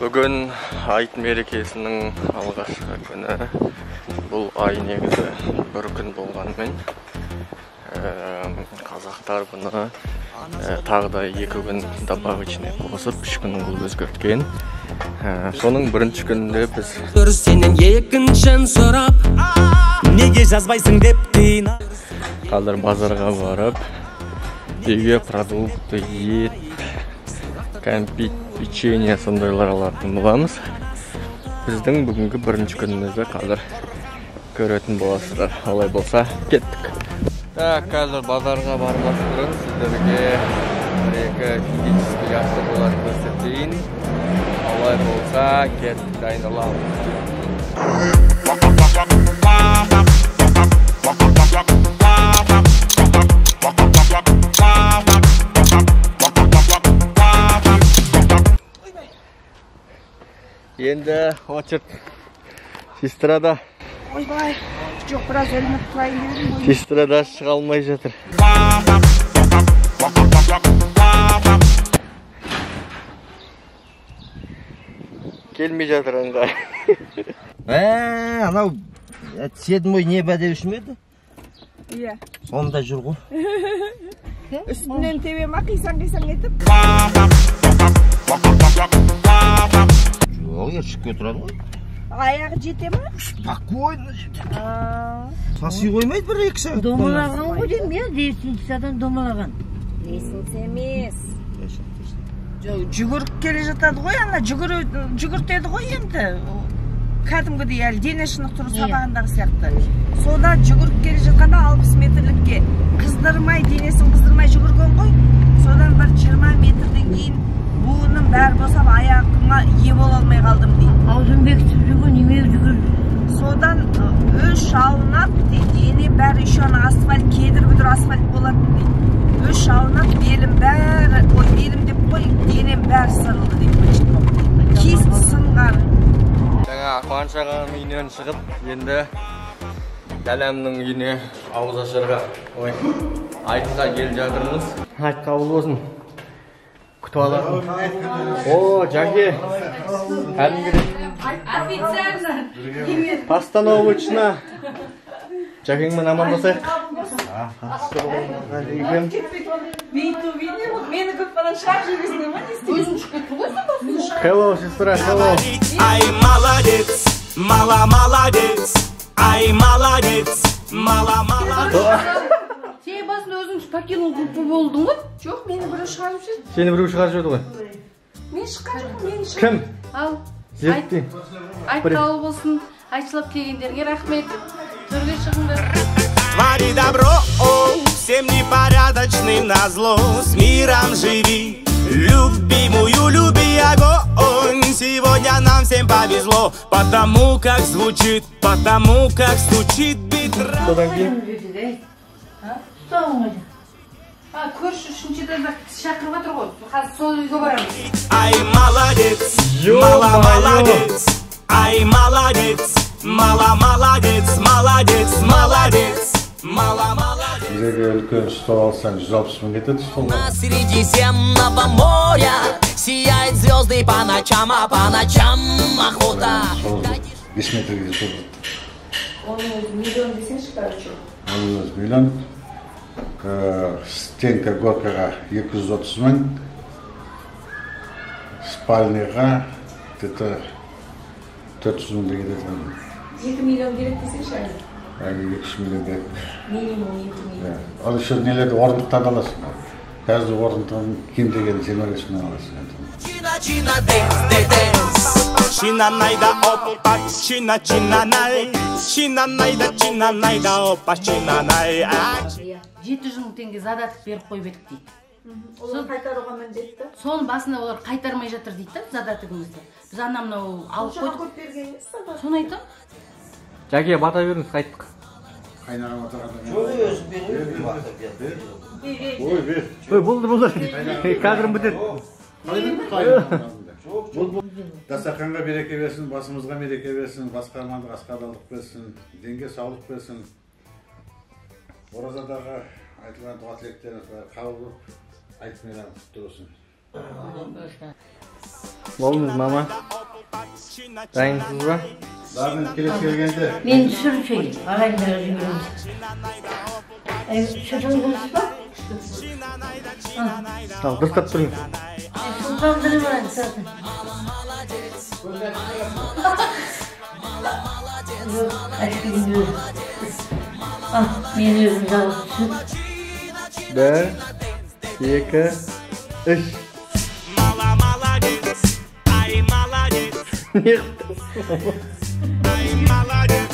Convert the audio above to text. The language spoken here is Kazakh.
Бүгін айт мерекесінің алғашқы күні. Бұл ай негізі бір күн болғанымен қазақтар бұны тағы да 2 күн добавочный қосып 3 күн бұл өзгерткен. Соның бірінші күнінде біз сенен екіншін сұрап неге жазбайсың деп қина. Қазір базарға барып үйге продукты, ет, кәмпит, печенье сондайлар алатын боламыз. Біздің бүгінгі бірінші күнімізді қазір көретін боласыздар. Олай болса, кеттік. Қазір базарға бармас бұрын сіздерге бір-екі физический жаттығулар көрсетейін. Олай болса, кеттік, дайындаламыз. Енді очерт сестрада. Ойбай, жоқ, біраз өлмек тұрайын дедім. Сестрада шыға алмай жатыр. Келмей жатыр ыңғай. Анау седмой не бәдеуші ме еді? Иә. Сонда жүр ғой. Үстінен тебема қисан-қисан етіп. Жоқ, ершікке тұрады ғой. Аяғы жете ма? Спокойно жете. Саси қоймайды бір-екі сағат. Домалаған ғой дейм, я лестницадан домалаған. Лестница емес. Жүгіріп келе жатады ғой, ана жүгіртеді ғой енді. Кәдімгідей әлі дене шынықтыру сабағындағы сияқты. Сода жүгіріп келе жатқанда 60 метрлікке қыздырмай, денесін қыздырмай жүгірген ғой. Содан бір 20 метрден кейін буыным бәрі босап, аяғыма ие бола алмай қалдым дейді. Аузын бекітіп жүрген неме жүгірді. Содан 3 аунап, дене бәрі еще ана асфальт, кедір-бүдір асфальт болатын дейді. 3 аунап, белім бәрі, белім деп қой, денем бәрі сырылды дейді. Киіз сынған. Жаңа Қуаныш ағаның үйінен шығып, енді Дәлемнің үйіне ауыз ашарға айтқа келіп жатырмыз. Айт қабыл болсын. Күтіп алатын. О, Жаке. Официально. Постановочно. Жакеңмен амандасайық. Мені көп балан шығар жүргізіне ма? Өзің шықпетті ғой? Hello, сестра, hello. Ай, молодец, молодец. Ай, молодец, молодец. Сен басында өзің покинул группы болдың ғой? Жоқ, мені біреу шығарып жүр. Сені біреу шығарып жүрді ғой? Мен шыққан, мен шыққан. Кім? Ал, Зерттей. айтқалы болсын, айтшылап келгендерге рахмет. Төрге шығыңдар. Твори добро, всем непорядочным назло. С миром живи, любимую люби огонь. Сегодня нам всем повезло, потому как звучит, потому как стучит битра. Содан кейін? Соңғы. Көрші үшінші дәлбақ шақырып атыр ғой. Қазір сол үйге барамыз. Ай, молодец, молодец. Ай, молодец, молодец, молодец, молодец. Сіздерге үлкен стол алсаң 160 мың кетеді столға. На Средиземного моря сияют звезды по ночам, а по ночам охота. 5 метрге жетеді. Оның өзі миллион десеңші, короче. Оның өзі миллион. Стенка горкаға 230 мың. Спальныға 400 мың кетеді. 2 миллион керек десеңші әлі? 2 миллион керек. Минимум 2 миллион. Ал еще нелерді орындықтан аласың. Қазір орындықтан кем деген 25 мың аласың. Чина Чина найда опа, чина най. Чина найда опа, чина най. 700 мың теңге задатық беріп қойып едік дейді. Олар қайтаруға міндетті. Соның басында олар қайтармай жатыр дейді, задатығымызды. Біз анамнау алып қойдық. Көп берген емес, задатық. Соны айтам. Жаке, бата беріңіз, қайттық. Қайнаған отырғанда. Жоқ, өзі беріп бер. Ой, бер. Болды. Қазірім бітеді. Дастарханға береке берсін, басымызға мереке берсін, басқа амандық, асқадалдық берсін, денге саулық берсін. Оразадағы айтылған дұға тілектеріңіз бәрі қабыл болып, айт мейрам құтты болсын. Болыңыз, мама. Dayınsız mı? Daha ben kelesi gelgende. Men sürüçeyim. Ağaylara yürüyorum. Şuradan konuşma. Dırkap durayım. Sultandırım var zaten. Yok, aşkı gidiyorum. Ah, beni özümde olsun. 1, 2, 3. Молодец, ай, молодец, ай, молодец.